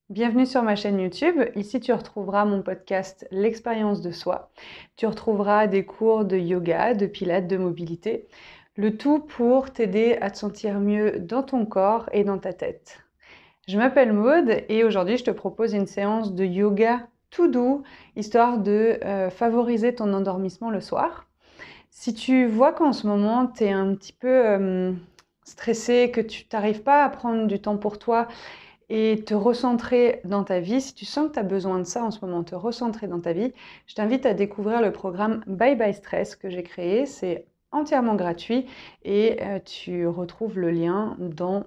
Bienvenue sur ma chaîne YouTube. Ici, tu retrouveras mon podcast L'expérience de soi. Tu retrouveras des cours de yoga, de pilates, de mobilité. Le tout pour t'aider à te sentir mieux dans ton corps et dans ta tête. Je m'appelle Maude et aujourd'hui, je te propose une séance de yoga tout doux, histoire de favoriser ton endormissement le soir. Si tu vois qu'en ce moment, tu es un petit peu stressé, que tu n'arrives pas à prendre du temps pour toi, et te recentrer dans ta vie, si tu sens que tu as besoin de ça en ce moment, te recentrer dans ta vie, je t'invite à découvrir le programme Bye Bye Stress que j'ai créé. C'est entièrement gratuit et tu retrouves le lien dans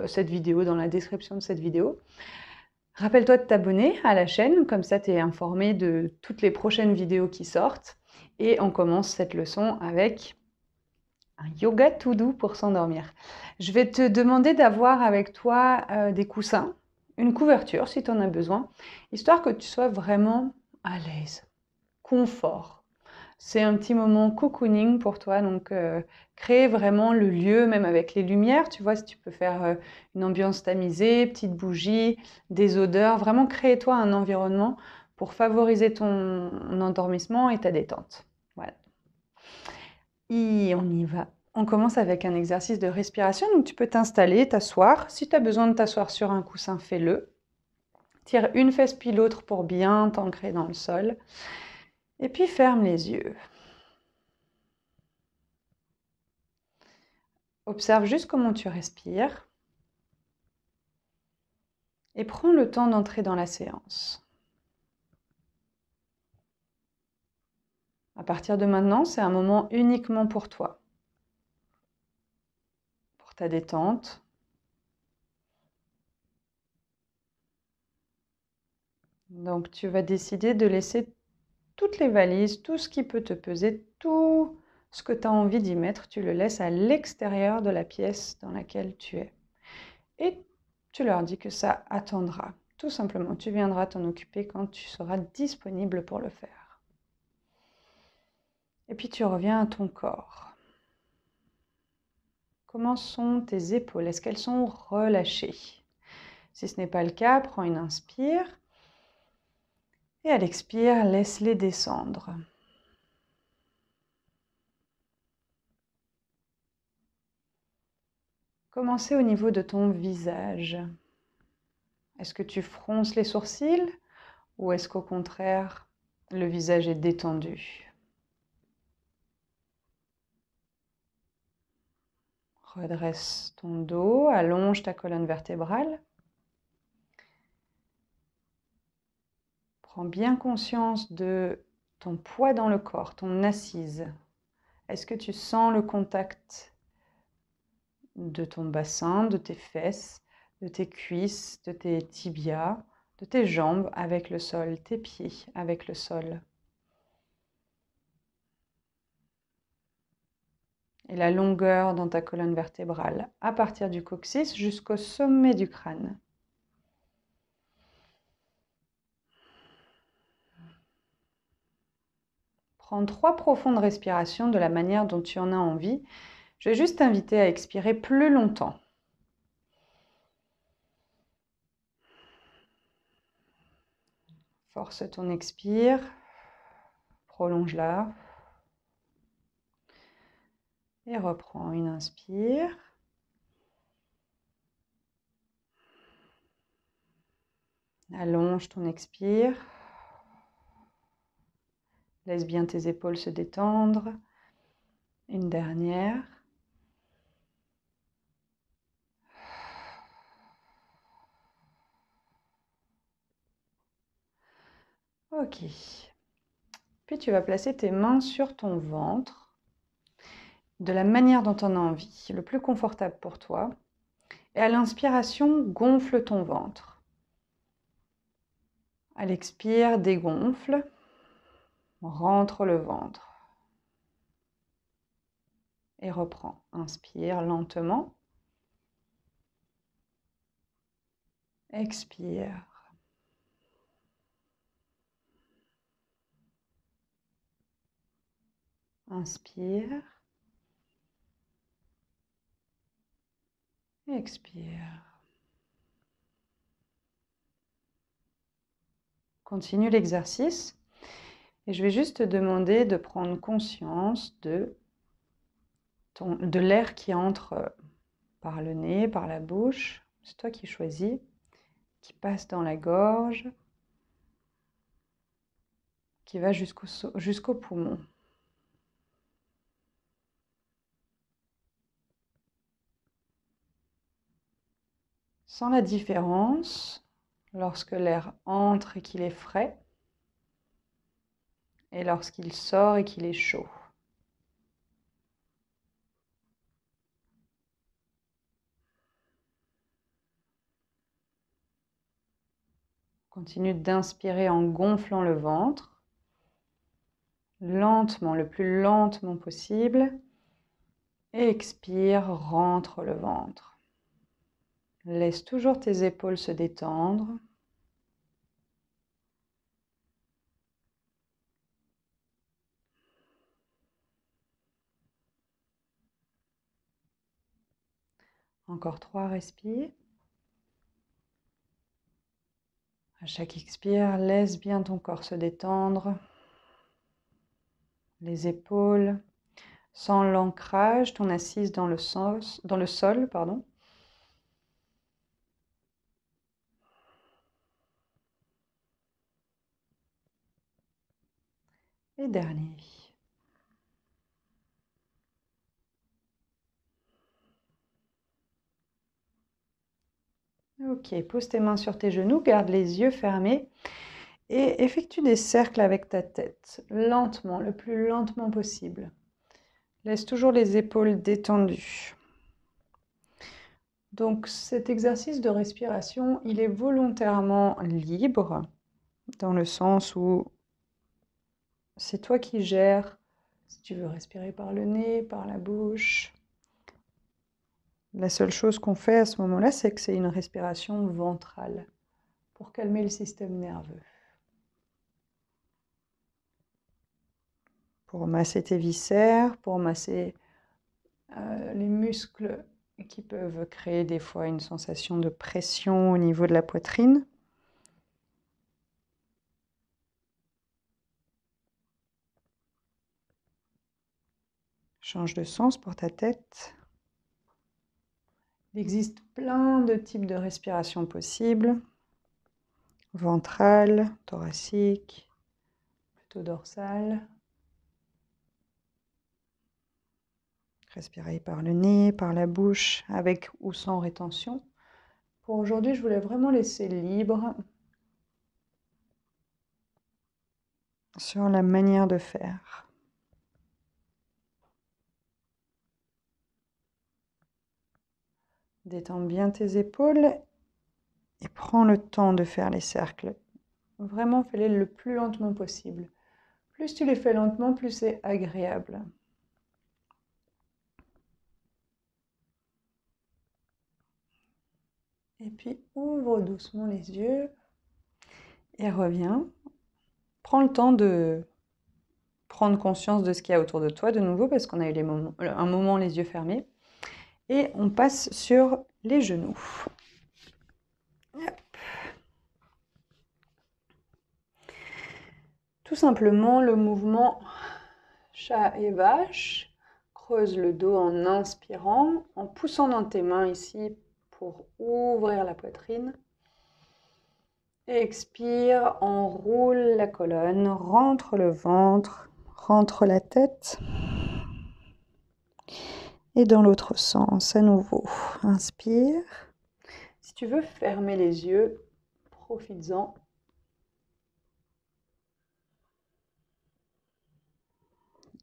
cette vidéo, dans la description de cette vidéo. Rappelle-toi de t'abonner à la chaîne, comme ça tu es informé de toutes les prochaines vidéos qui sortent. Et on commence cette leçon avec un yoga tout doux pour s'endormir. Je vais te demander d'avoir avec toi des coussins, une couverture si tu en as besoin, histoire que tu sois vraiment à l'aise, confort. C'est un petit moment cocooning pour toi, donc créer vraiment le lieu, même avec les lumières, tu vois, si tu peux faire une ambiance tamisée, petite bougie, des odeurs, vraiment créer toi un environnement pour favoriser ton endormissement et ta détente. Voilà. Et on y va. On commence avec un exercice de respiration. Donc tu peux t'installer, t'asseoir. Si tu as besoin de t'asseoir sur un coussin, fais-le. Tire une fesse puis l'autre pour bien t'ancrer dans le sol. Et puis ferme les yeux. Observe juste comment tu respires. Et prends le temps d'entrer dans la séance. À partir de maintenant, c'est un moment uniquement pour toi. Pour ta détente. Donc tu vas décider de laisser toutes les valises, tout ce qui peut te peser, tout ce que tu as envie d'y mettre, tu le laisses à l'extérieur de la pièce dans laquelle tu es. Et tu leur dis que ça attendra. Tout simplement, tu viendras t'en occuper quand tu seras disponible pour le faire. Et puis tu reviens à ton corps. Comment sont tes épaules? Est-ce qu'elles sont relâchées? Si ce n'est pas le cas, prends une inspire. Et à l'expire, laisse-les descendre. Commencez au niveau de ton visage. Est-ce que tu fronces les sourcils ou est-ce qu'au contraire, le visage est détendu? Redresse ton dos, allonge ta colonne vertébrale. Prends bien conscience de ton poids dans le corps, ton assise. Est-ce que tu sens le contact de ton bassin, de tes fesses, de tes cuisses, de tes tibias, de tes jambes avec le sol, tes pieds avec le sol? Et la longueur dans ta colonne vertébrale à partir du coccyx jusqu'au sommet du crâne. Prends 3 profondes respirations de la manière dont tu en as envie. Je vais juste t'inviter à expirer plus longtemps. Force ton expire, prolonge-la. Et reprends une inspire. Allonge ton expire. Laisse bien tes épaules se détendre. Une dernière. Ok. Puis tu vas placer tes mains sur ton ventre de la manière dont tu en as envie, le plus confortable pour toi. Et à l'inspiration, gonfle ton ventre. À l'expire, dégonfle. Rentre le ventre. Et reprends. Inspire lentement. Expire. Inspire. Expire. Continue l'exercice et je vais juste te demander de prendre conscience de l'air qui entre par le nez, par la bouche, c'est toi qui choisis, qui passe dans la gorge, qui va jusqu'au poumon. Sens la différence lorsque l'air entre et qu'il est frais et lorsqu'il sort et qu'il est chaud. Continue d'inspirer en gonflant le ventre, lentement, le plus lentement possible. Et expire, rentre le ventre. Laisse toujours tes épaules se détendre. Encore 3 respires. À chaque expire, laisse bien ton corps se détendre. Les épaules. Sens l'ancrage, ton assise dans le sol, pardon. Et dernier. Ok, pose tes mains sur tes genoux, garde les yeux fermés et effectue des cercles avec ta tête, lentement, le plus lentement possible. Laisse toujours les épaules détendues. Donc cet exercice de respiration, il est volontairement libre, dans le sens où c'est toi qui gères si tu veux respirer par le nez, par la bouche. La seule chose qu'on fait à ce moment-là, c'est que c'est une respiration ventrale pour calmer le système nerveux. Pour masser tes viscères, pour masser les muscles qui peuvent créer des fois une sensation de pression au niveau de la poitrine. Change de sens pour ta tête. Il existe plein de types de respiration possibles. Ventrale, thoracique, plutôt dorsale. Respirer par le nez, par la bouche, avec ou sans rétention. Pour aujourd'hui, je voulais vraiment laisser libre sur la manière de faire. Détends bien tes épaules et prends le temps de faire les cercles. Vraiment, fais-les le plus lentement possible. Plus tu les fais lentement, plus c'est agréable. Et puis, ouvre doucement les yeux et reviens. Prends le temps de prendre conscience de ce qu'il y a autour de toi de nouveau, parce qu'on a eu un moment les yeux fermés. Et on passe sur les genoux. Hop. Tout simplement, le mouvement chat et vache. Creuse le dos en inspirant, en poussant dans tes mains ici pour ouvrir la poitrine. Expire, enroule la colonne, rentre le ventre, rentre la tête. Et dans l'autre sens, à nouveau, inspire. Si tu veux fermer les yeux, profites-en.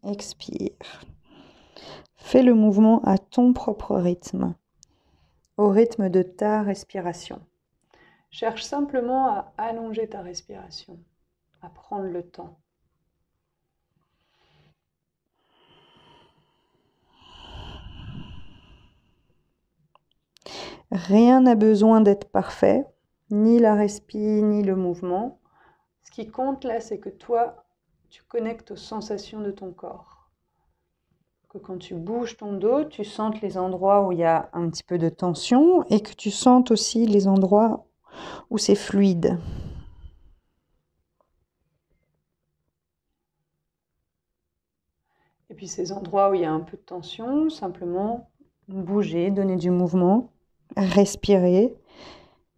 Expire. Fais le mouvement à ton propre rythme, au rythme de ta respiration. Cherche simplement à allonger ta respiration, à prendre le temps. Rien n'a besoin d'être parfait, ni la respi, ni le mouvement. Ce qui compte là, c'est que toi, tu connectes aux sensations de ton corps. Que quand tu bouges ton dos, tu sentes les endroits où il y a un petit peu de tension et que tu sentes aussi les endroits où c'est fluide. puis ces endroits où il y a un peu de tension, simplement bouger, donner du mouvement, respirer.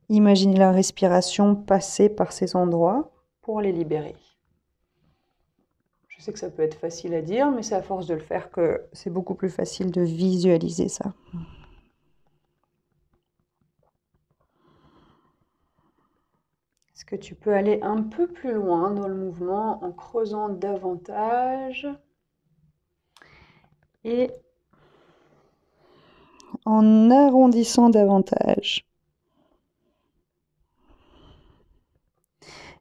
Imaginez la respiration passer par ces endroits pour les libérer. Je sais que ça peut être facile à dire, mais c'est à force de le faire que c'est beaucoup plus facile de visualiser ça. Est-ce que tu peux aller un peu plus loin dans le mouvement en creusant davantage et en arrondissant davantage?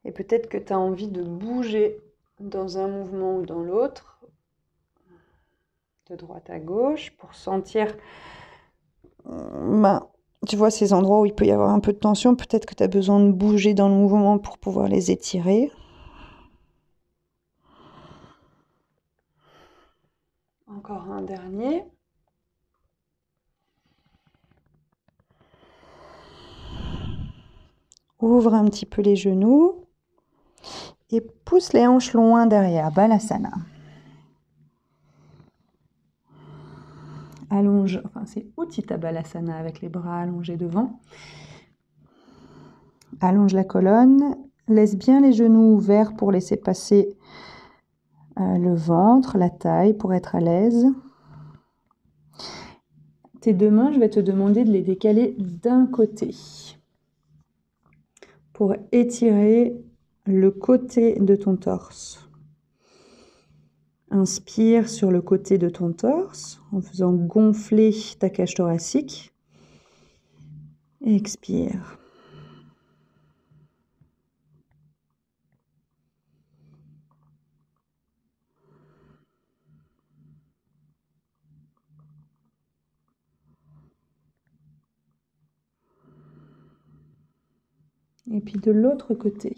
Et peut-être que tu as envie de bouger dans un mouvement ou dans l'autre, de droite à gauche, pour sentir, tu vois, ces endroits où il peut y avoir un peu de tension, peut-être que tu as besoin de bouger dans le mouvement pour pouvoir les étirer. Encore un dernier. Ouvre un petit peu les genoux et pousse les hanches loin derrière, Balasana. Allonge, enfin c'est Utthita Balasana avec les bras allongés devant. Allonge la colonne, laisse bien les genoux ouverts pour laisser passer le ventre, la taille pour être à l'aise. Tes deux mains, je vais te demander de les décaler d'un côté pour étirer le côté de ton torse. Inspire sur le côté de ton torse en faisant gonfler ta cage thoracique. Expire. Et puis de l'autre côté.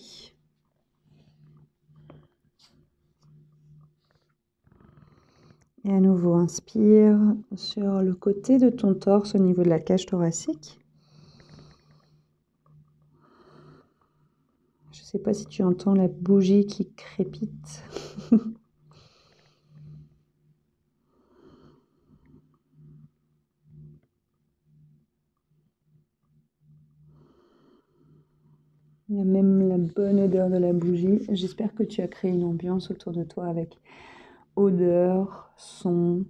Et à nouveau, inspire sur le côté de ton torse au niveau de la cage thoracique. Je ne sais pas si tu entends la bougie qui crépite. Il y a même la bonne odeur de la bougie. J'espère que tu as créé une ambiance autour de toi avec odeur, son,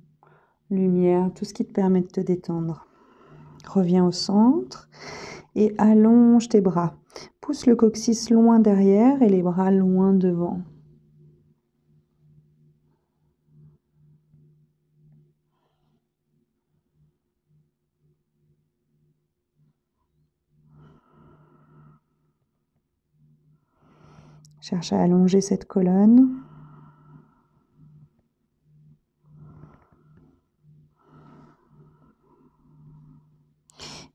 lumière, tout ce qui te permet de te détendre. Reviens au centre et allonge tes bras. Pousse le coccyx loin derrière et les bras loin devant. Cherche à allonger cette colonne.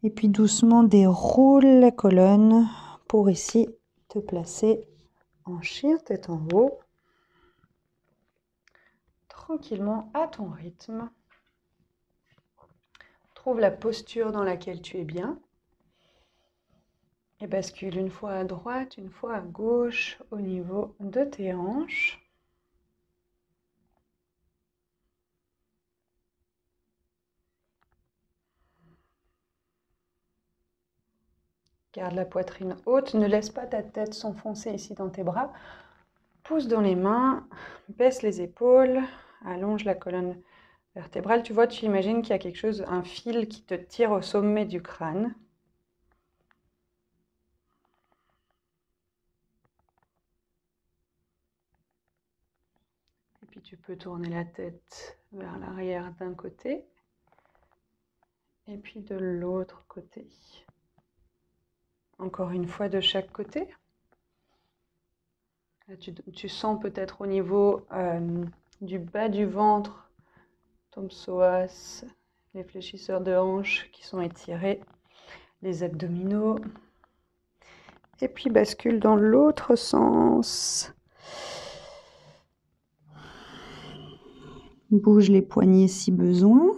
Et puis doucement déroule la colonne pour ici te placer en chien tête en haut. Tranquillement à ton rythme. Trouve la posture dans laquelle tu es bien. Et bascule une fois à droite, une fois à gauche au niveau de tes hanches. Garde la poitrine haute, ne laisse pas ta tête s'enfoncer ici dans tes bras. Pousse dans les mains, baisse les épaules, allonge la colonne vertébrale. Tu vois, tu imagines qu'il y a quelque chose, un fil qui te tire au sommet du crâne. Et puis tu peux tourner la tête vers l'arrière d'un côté et puis de l'autre côté. Encore une fois de chaque côté. Là, tu sens peut-être au niveau du bas du ventre, ton psoas, les fléchisseurs de hanches qui sont étirés, les abdominaux. Et puis bascule dans l'autre sens. Bouge les poignets si besoin.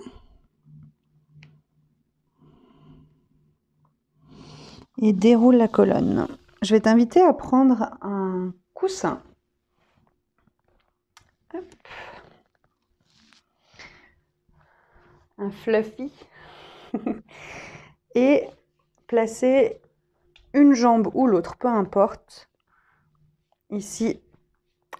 Et déroule la colonne. Je vais t'inviter à prendre un coussin. Hop. un fluffy. Et placer une jambe ou l'autre, peu importe, ici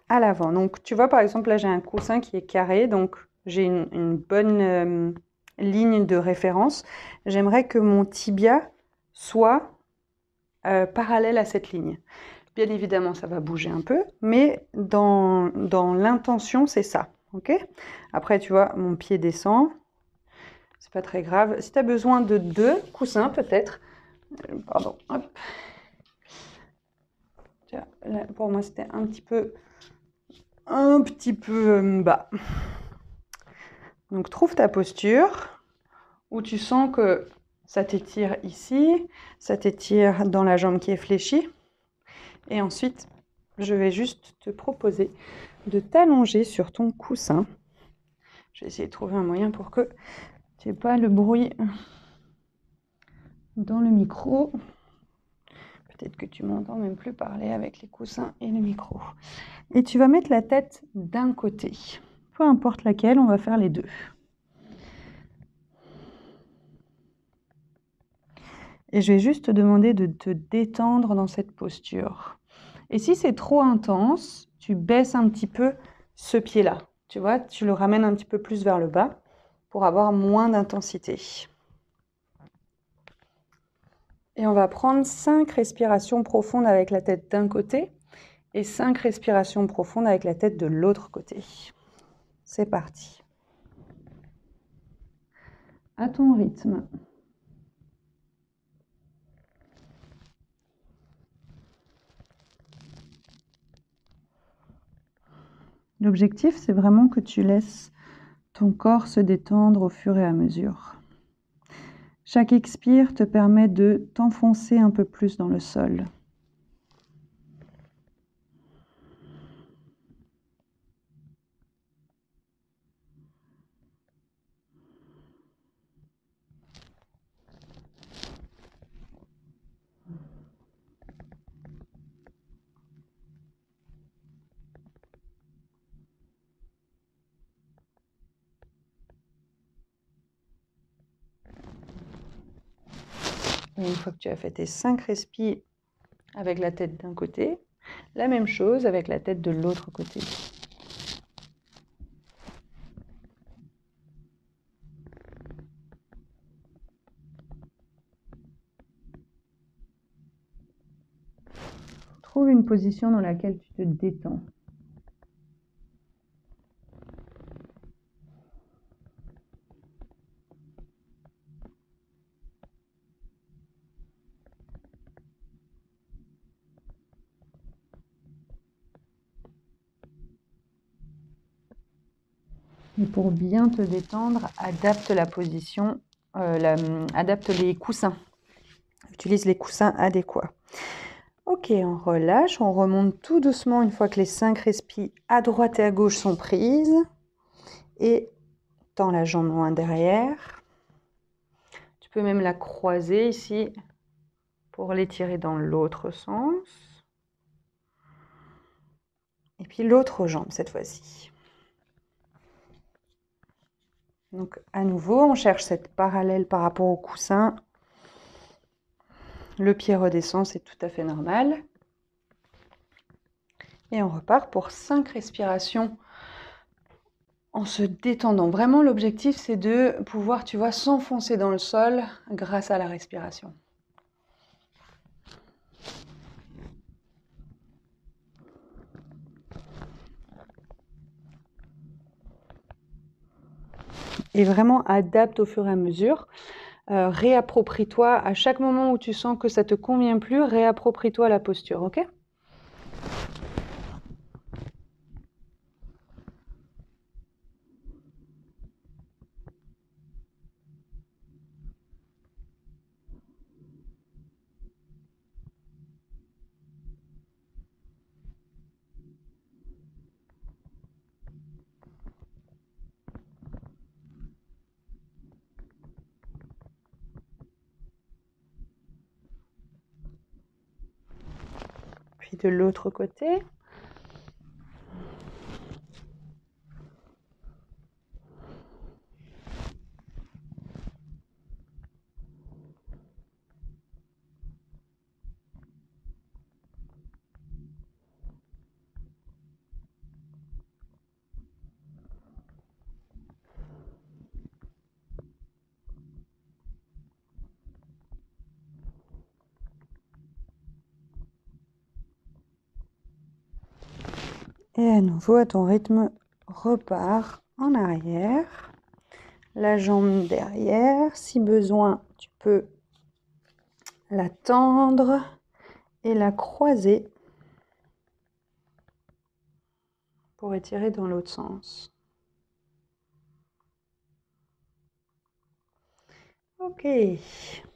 à l'avant. Donc tu vois, par exemple, là j'ai un coussin qui est carré, donc j'ai une bonne ligne de référence. J'aimerais que mon tibia soit parallèle à cette ligne. Bien évidemment, ça va bouger un peu, mais dans l'intention, c'est ça. Ok? Après, tu vois, mon pied descend. C'est pas très grave. Si tu as besoin de 2 coussins, peut-être. Pardon. Hop. Tiens, là, pour moi, c'était un petit peu bas. Donc, trouve ta posture où tu sens que ça t'étire ici, ça t'étire dans la jambe qui est fléchie. Et ensuite, je vais juste te proposer de t'allonger sur ton coussin. Je vais essayer de trouver un moyen pour que tu n'aies pas le bruit dans le micro. Peut-être que tu m'entends même plus parler avec les coussins et le micro. Et tu vas mettre la tête d'un côté. Peu importe laquelle, on va faire les deux. Et je vais juste te demander de te détendre dans cette posture. Et si c'est trop intense, tu baisses un petit peu ce pied-là. Tu vois, tu le ramènes un petit peu plus vers le bas pour avoir moins d'intensité. Et on va prendre 5 respirations profondes avec la tête d'un côté et 5 respirations profondes avec la tête de l'autre côté. C'est parti. À ton rythme. L'objectif, c'est vraiment que tu laisses ton corps se détendre au fur et à mesure. Chaque expire te permet de t'enfoncer un peu plus dans le sol. Et une fois que tu as fait tes 5 respires avec la tête d'un côté, la même chose avec la tête de l'autre côté. Trouve une position dans laquelle tu te détends. Et pour bien te détendre, adapte la position, adapte les coussins. Utilise les coussins adéquats. Ok, on relâche, on remonte tout doucement une fois que les 5 respires à droite et à gauche sont prises. Et tends la jambe loin derrière. Tu peux même la croiser ici pour l'étirer dans l'autre sens. Et puis l'autre jambe cette fois-ci. Donc à nouveau, on cherche cette parallèle par rapport au coussin. Le pied redescend, c'est tout à fait normal. Et on repart pour 5 respirations en se détendant. Vraiment, l'objectif, c'est de pouvoir, tu vois, s'enfoncer dans le sol grâce à la respiration. Et vraiment, adapte au fur et à mesure. Réapproprie-toi à chaque moment où tu sens que ça ne te convient plus, réapproprie-toi la posture, ok ? Puis de l'autre côté. Et à nouveau, à ton rythme, repars en arrière. La jambe derrière. Si besoin, tu peux la tendre et la croiser pour étirer dans l'autre sens. Ok,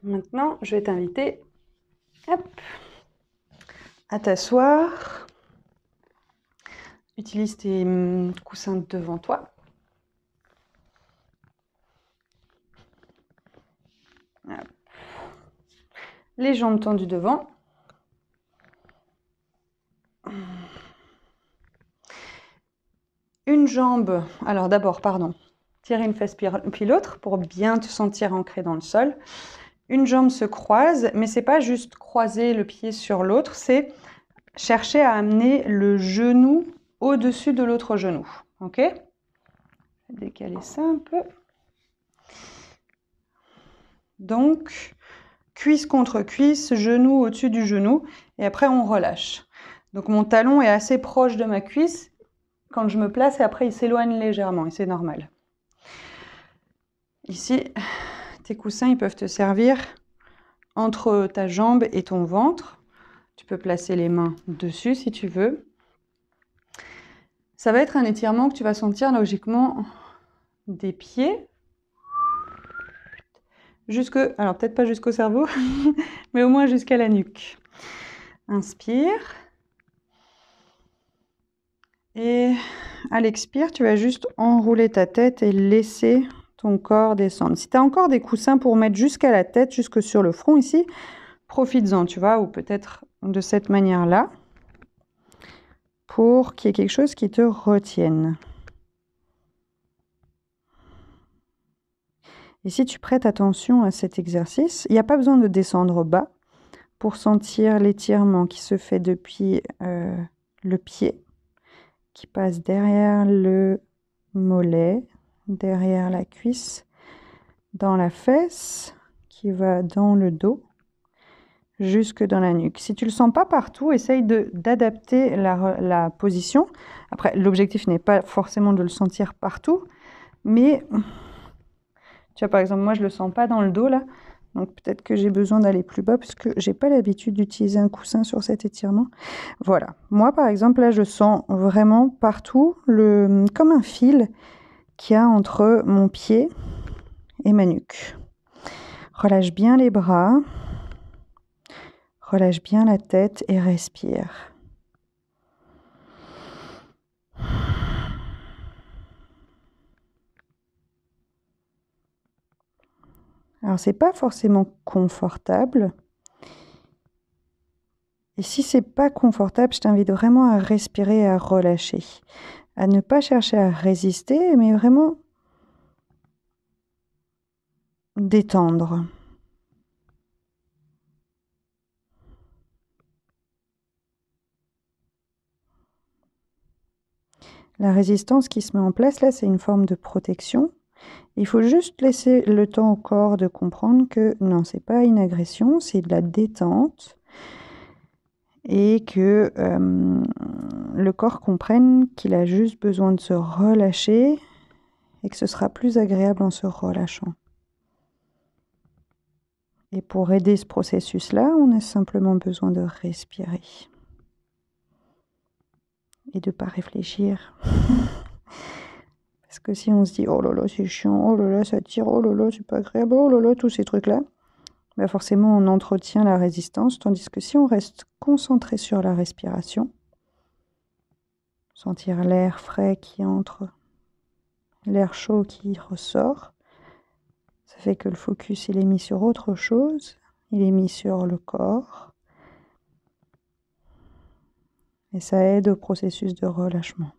maintenant je vais t'inviter à t'asseoir. Utilise tes coussins devant toi. Hop. Les jambes tendues devant. Une jambe, alors d'abord, pardon, tirer une fesse puis l'autre pour bien te sentir ancré dans le sol. Une jambe se croise, mais c'est pas juste croiser le pied sur l'autre, c'est chercher à amener le genou au-dessus de l'autre genou. Ok? Je vais décaler ça un peu. Donc, cuisse contre cuisse, genou au-dessus du genou, et après on relâche. Donc mon talon est assez proche de ma cuisse quand je me place, et après il s'éloigne légèrement, et c'est normal. Ici, tes coussins, ils peuvent te servir entre ta jambe et ton ventre. Tu peux placer les mains dessus si tu veux. Ça va être un étirement que tu vas sentir logiquement des pieds jusque, alors peut-être pas jusqu'au cerveau, mais au moins jusqu'à la nuque. Inspire. Et à l'expire, tu vas juste enrouler ta tête et laisser ton corps descendre. Si tu as encore des coussins pour mettre jusqu'à la tête, jusque sur le front ici, profites-en, tu vois, ou peut-être de cette manière-là, pour qu'il y ait quelque chose qui te retienne. Et si tu prêtes attention à cet exercice, il n'y a pas besoin de descendre bas pour sentir l'étirement qui se fait depuis le pied, qui passe derrière le mollet, derrière la cuisse, dans la fesse, qui va dans le dos, jusque dans la nuque. Si tu ne le sens pas partout, essaye d'adapter la position. Après, l'objectif n'est pas forcément de le sentir partout, mais tu vois, par exemple, moi, je ne le sens pas dans le dos, là. Donc, peut-être que j'ai besoin d'aller plus bas parce que je n'ai pas l'habitude d'utiliser un coussin sur cet étirement. Voilà. Moi, par exemple, là, je sens vraiment partout, comme un fil qu'il y a entre mon pied et ma nuque. Relâche bien les bras. Relâche bien la tête et respire. Alors, c'est pas forcément confortable. Et si c'est pas confortable, je t'invite vraiment à respirer et à relâcher. À ne pas chercher à résister, mais vraiment détendre. La résistance qui se met en place, là, c'est une forme de protection. Il faut juste laisser le temps au corps de comprendre que non, c'est pas une agression, c'est de la détente. Et que le corps comprenne qu'il a juste besoin de se relâcher et que ce sera plus agréable en se relâchant. Et pour aider ce processus-là, on a simplement besoin de respirer et de ne pas réfléchir. Parce que si on se dit « oh là là, c'est chiant, oh là là, ça tire, oh là là, c'est pas agréable, oh là là », tous ces trucs-là, bah forcément on entretient la résistance, tandis que si on reste concentré sur la respiration, sentir l'air frais qui entre, l'air chaud qui ressort, ça fait que le focus il est mis sur autre chose, il est mis sur le corps, et ça aide au processus de relâchement.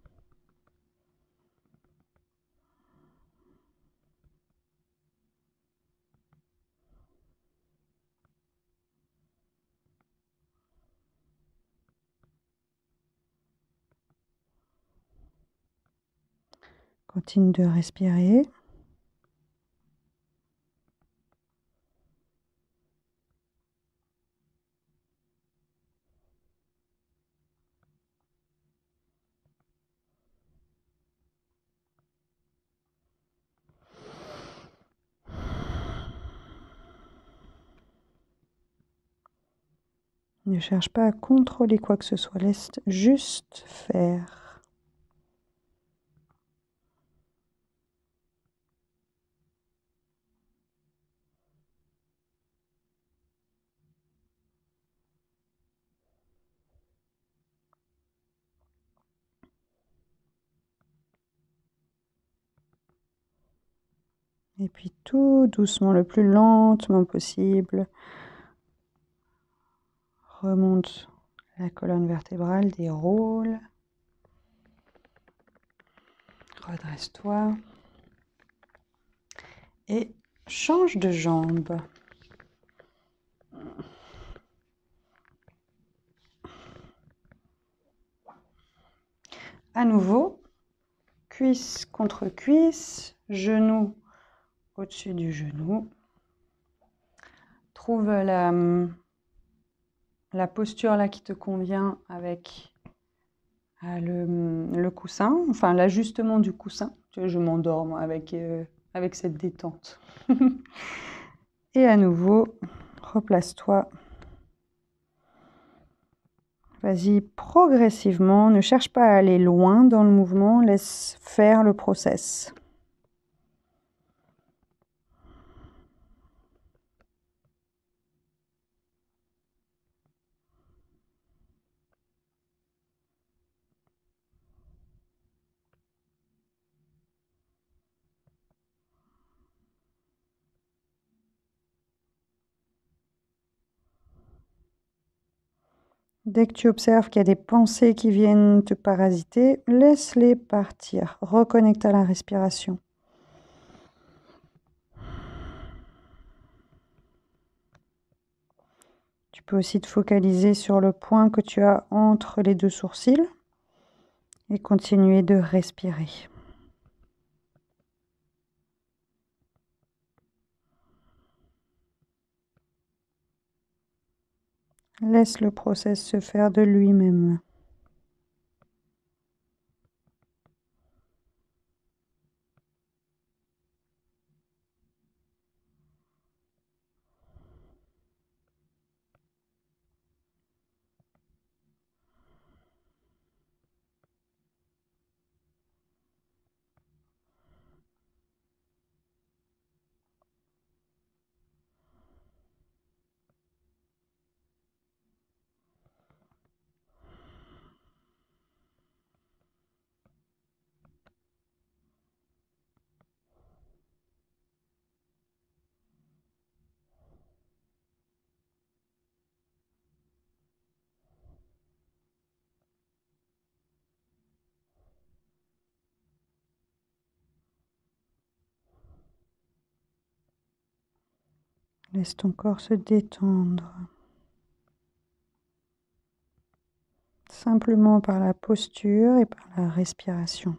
Continue de respirer. Ne cherche pas à contrôler quoi que ce soit, laisse juste faire. Et puis tout doucement, le plus lentement possible, remonte la colonne vertébrale, déroule. Redresse-toi. Et change de jambe. À nouveau, cuisse contre cuisse, genou au-dessus du genou. Trouve la posture là qui te convient avec le coussin, enfin l'ajustement du coussin. Tu vois, je m'endors moi avec cette détente. Et à nouveau, replace-toi. Vas-y progressivement, ne cherche pas à aller loin dans le mouvement, laisse faire le process. Dès que tu observes qu'il y a des pensées qui viennent te parasiter, laisse-les partir. Reconnecte à la respiration. Tu peux aussi te focaliser sur le point que tu as entre les deux sourcils et continuer de respirer. Laisse le process se faire de lui-même. Laisse ton corps se détendre. Simplement par la posture et par la respiration.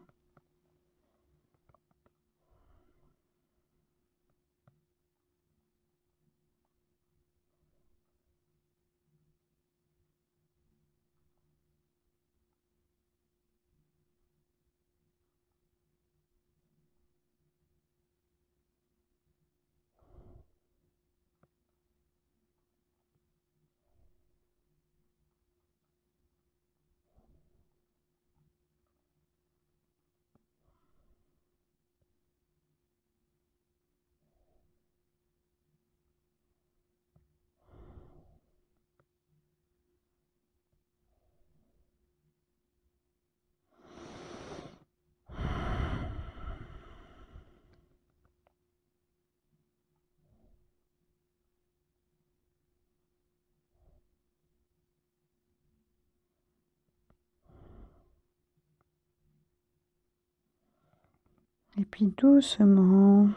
Et puis doucement,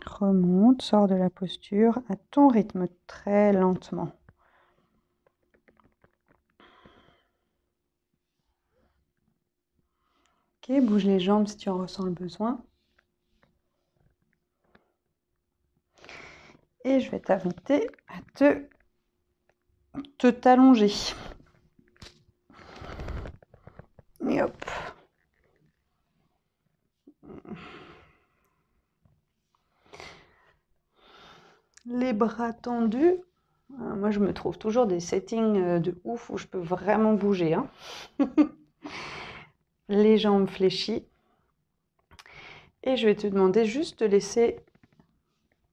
remonte, sors de la posture à ton rythme, très lentement. Ok, bouge les jambes si tu en ressens le besoin. Et je vais t'inviter à te t'allonger. Et hop. Les bras tendus, Moi, je me trouve toujours des settings de ouf où je peux vraiment bouger, hein. Les jambes fléchies. Et je vais te demander juste de laisser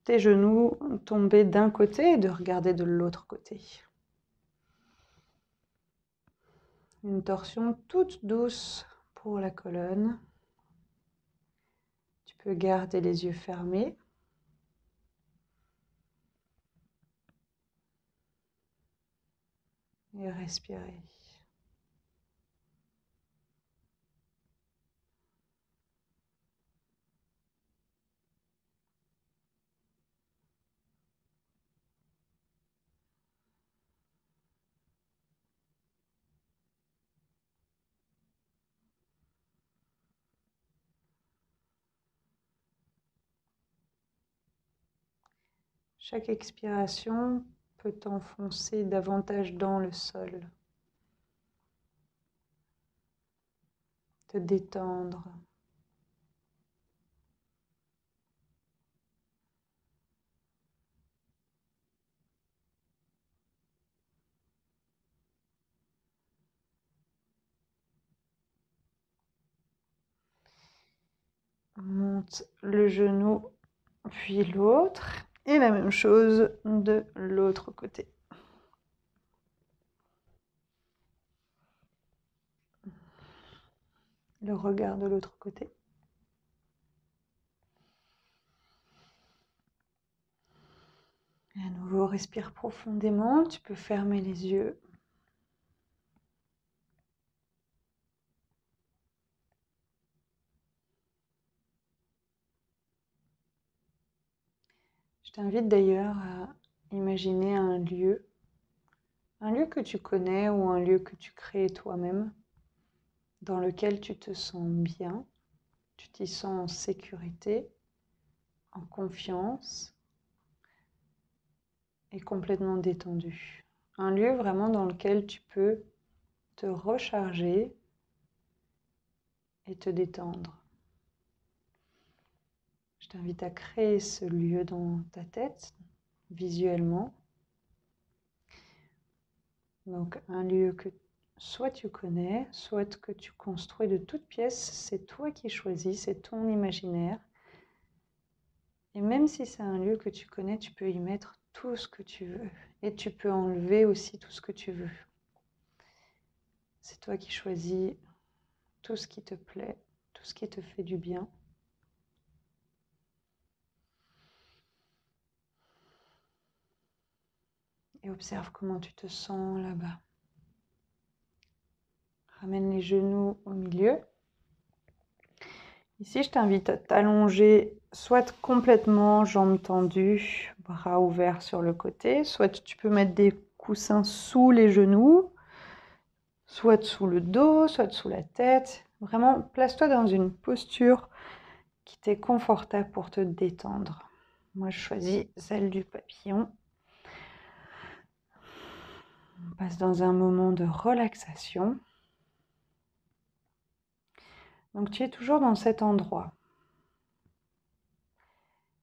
tes genoux tomber d'un côté et de regarder de l'autre côté. Une torsion toute douce pour la colonne. Tu peux garder les yeux fermés. Et respirer. Chaque expiration peut t'enfoncer davantage dans le sol, te détendre. Monte le genou, puis l'autre. Et la même chose de l'autre côté. Le regard de l'autre côté. Et à nouveau, respire profondément. Tu peux fermer les yeux. Je t'invite d'ailleurs à imaginer un lieu que tu connais ou un lieu que tu crées toi-même, dans lequel tu te sens bien, tu t'y sens en sécurité, en confiance et complètement détendu. Un lieu vraiment dans lequel tu peux te recharger et te détendre. Je t'invite à créer ce lieu dans ta tête, visuellement. Donc un lieu que soit tu connais, soit que tu construis de toutes pièces, c'est toi qui choisis, c'est ton imaginaire. Et même si c'est un lieu que tu connais, tu peux y mettre tout ce que tu veux. Et tu peux enlever aussi tout ce que tu veux. C'est toi qui choisis tout ce qui te plaît, tout ce qui te fait du bien. Et observe comment tu te sens là-bas. Ramène les genoux au milieu. Ici, je t'invite à t'allonger, soit complètement jambes tendues, bras ouverts sur le côté, soit tu peux mettre des coussins sous les genoux, soit sous le dos, soit sous la tête. Vraiment, place-toi dans une posture qui t'est confortable pour te détendre. Moi, je choisis celle du papillon. On passe dans un moment de relaxation. Donc, tu es toujours dans cet endroit.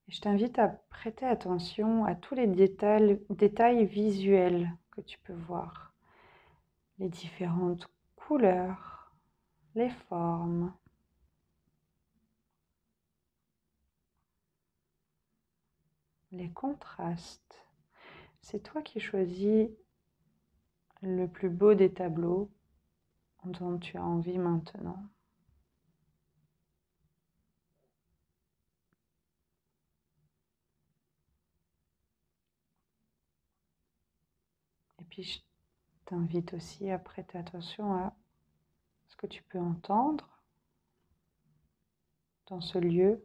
Et je t'invite à prêter attention à tous les détails visuels que tu peux voir. Les différentes couleurs, les formes. Les contrastes. C'est toi qui choisis le plus beau des tableaux dont tu as envie maintenant. Et puis je t'invite aussi à prêter attention à ce que tu peux entendre dans ce lieu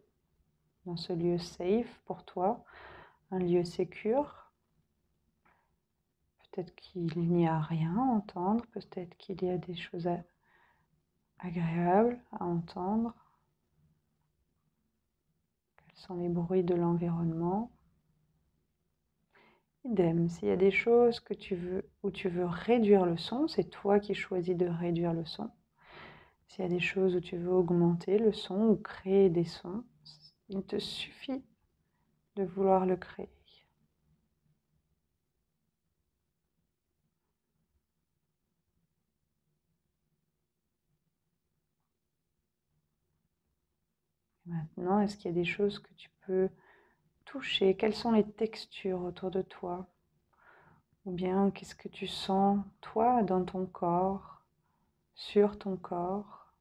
safe pour toi, un lieu sécure. Peut-être qu'il n'y a rien à entendre, peut-être qu'il y a des choses agréables à entendre. Quels sont les bruits de l'environnement? Idem, s'il y a des choses où tu veux réduire le son, c'est toi qui choisis de réduire le son. S'il y a des choses où tu veux augmenter le son ou créer des sons, il te suffit de vouloir le créer. Maintenant, est-ce qu'il y a des choses que tu peux toucher? Quelles sont les textures autour de toi? Ou bien qu'est-ce que tu sens, toi, dans ton corps, sur ton corps?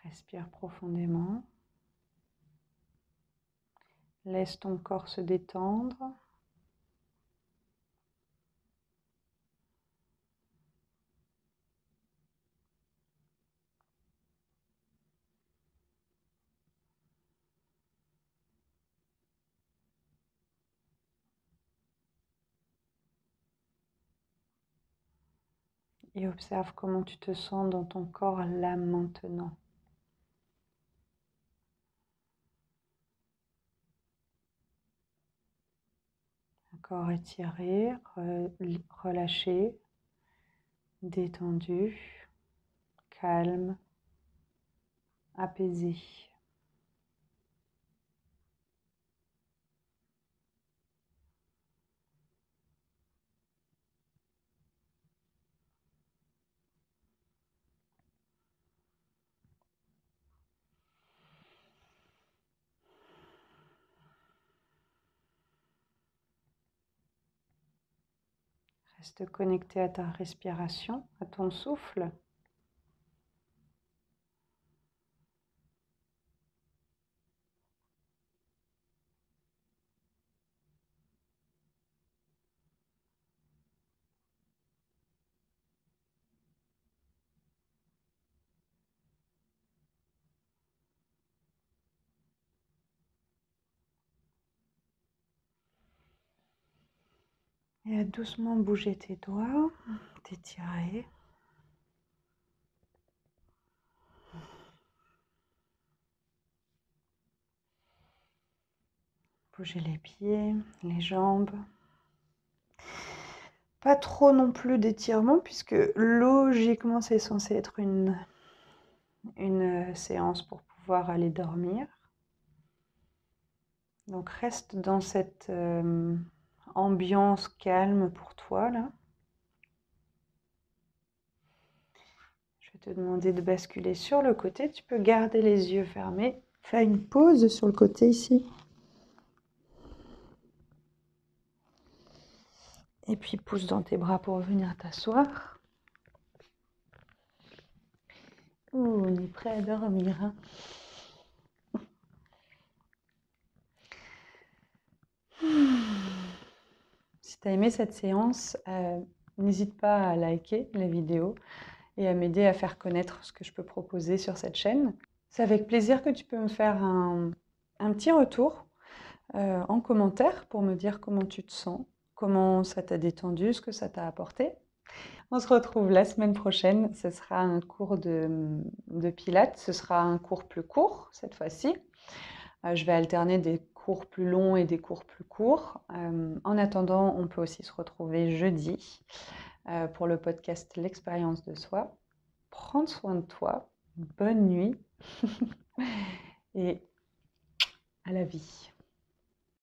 Respire profondément. Laisse ton corps se détendre. Et observe comment tu te sens dans ton corps là maintenant. Un corps étiré, relâché, détendu, calme, apaisé. Reste connecté à ta respiration, à ton souffle. Et à doucement bouger tes doigts, t'étirer. Bouger les pieds, les jambes. Pas trop non plus d'étirement puisque logiquement c'est censé être une séance pour pouvoir aller dormir. Donc reste dans cette ambiance calme pour toi là. Je vais te demander de basculer sur le côté. Tu peux garder les yeux fermés. Fais une pause sur le côté ici. Et puis pousse dans tes bras pour venir t'asseoir. Ouh, on est prêt à dormir. Hein. Si tu as aimé cette séance, n'hésite pas à liker la vidéo et à m'aider à faire connaître ce que je peux proposer sur cette chaîne. C'est avec plaisir que tu peux me faire un petit retour en commentaire pour me dire comment tu te sens, comment ça t'a détendu, ce que ça t'a apporté. On se retrouve la semaine prochaine. Ce sera un cours de pilates. Ce sera un cours plus court cette fois-ci. Je vais alterner des cours plus longs et des cours plus courts. En attendant, on peut aussi se retrouver jeudi pour le podcast L'expérience de soi. Prends soin de toi. Bonne nuit et à la vie.